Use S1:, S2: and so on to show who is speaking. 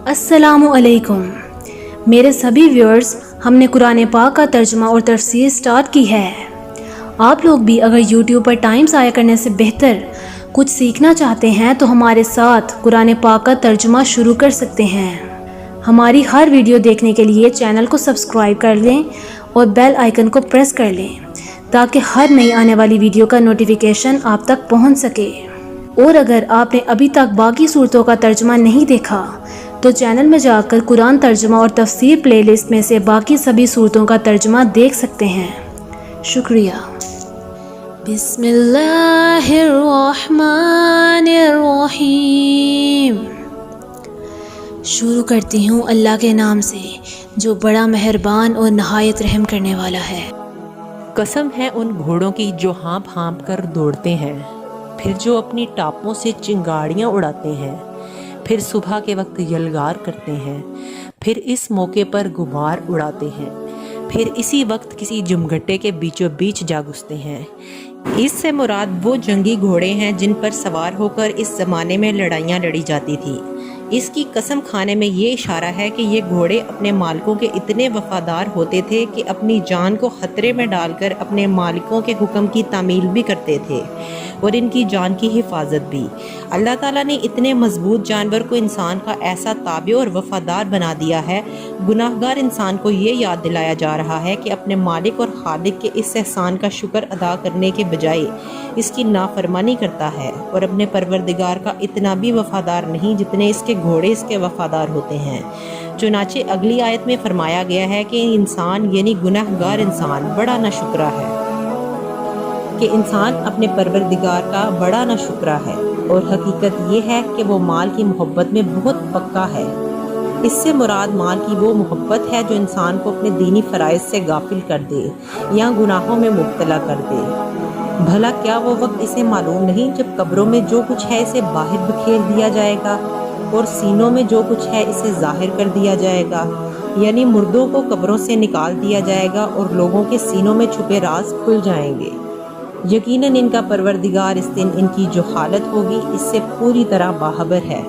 S1: अस्सलामु अलैकुम मेरे सभी व्यूअर्स, हमने कुरान पाक का तर्जुमा और तफसीर स्टार्ट की है। आप लोग भी अगर यूट्यूब पर टाइम ज़ाया करने से बेहतर कुछ सीखना चाहते हैं तो हमारे साथ कुरान पाक का तर्जुमा शुरू कर सकते हैं। हमारी हर वीडियो देखने के लिए चैनल को सब्सक्राइब कर लें और बेल आइकन को प्रेस कर लें ताकि हर नई आने वाली वीडियो का नोटिफिकेशन आप तक पहुंच सके। और अगर आपने अभी तक बाकी सूरतों का तर्जुमा नहीं देखा तो चैनल में जाकर कुरान तर्जुमा और तफसीर प्लेलिस्ट में से बाकी सभी सूरतों का तर्जुमा देख सकते हैं। शुक्रिया। बिस्मिल्लाहिर्रहमानिर्रहीम। शुरू करती हूँ अल्लाह के नाम से जो बड़ा मेहरबान और नहायत रहम करने वाला है।
S2: कसम है उन घोड़ों की जो हाँप हाँप कर दौड़ते हैं, फिर जो अपनी टापों से चिंगाड़ियाँ उड़ाते हैं, फिर सुबह के वक्त यलगार करते हैं, फिर इस मौके पर गुबार उड़ाते हैं, फिर इसी वक्त किसी जुमघट्टे के बीचों बीच जा घुसते हैं। इससे मुराद वो जंगी घोड़े हैं जिन पर सवार होकर इस ज़माने में लड़ाइयाँ लड़ी जाती थी। इसकी कसम खाने में ये इशारा है कि ये घोड़े अपने मालिकों के इतने वफादार होते थे कि अपनी जान को ख़तरे में डालकर अपने मालिकों के हुक्म की तामील भी करते थे और इनकी जान की हिफाजत भी। अल्लाह ताला ने इतने मजबूत जानवर को इंसान का ऐसा ताबे और वफादार बना दिया है, गुनाहगार इंसान को ये याद दिलाया जा रहा है कि अपने मालिक और खालिक के इस एहसान का शुक्र अदा करने के बजाय इसकी नाफरमानी करता है और अपने परवरदिगार का इतना भी वफादार नहीं जितने इसके घोड़े इसके वफादार होते हैं। चुनाचे अगली आयत में फरमाया गया है कि इंसान यानी गुनाहगार इंसान बड़ा नाशुक्रा है, कि इंसान अपने परवरदिगार का बड़ा नाशुक्रा है और हकीकत ये है कि वो माल की मोहब्बत में बहुत पक्का है। इससे मुराद माल की वो मोहब्बत है जो इंसान को अपने दीनी फ़राइज़ से गाफिल कर दे या गुनाहों में मुब्तला कर दे। भला क्या वो वक्त इसे मालूम नहीं जब कब्रों में जो कुछ है इसे बाहर बिखेर दिया जाएगा और सीनों में जो कुछ है इसे ज़ाहिर कर दिया जाएगा, यानी मुर्दों को कब्रों से निकाल दिया जाएगा और लोगों के सीनों में छुपे राज खुल जाएंगे। यकीनन इनका परवरदिगार इस दिन इनकी जो हालत होगी इससे पूरी तरह बाखबर है।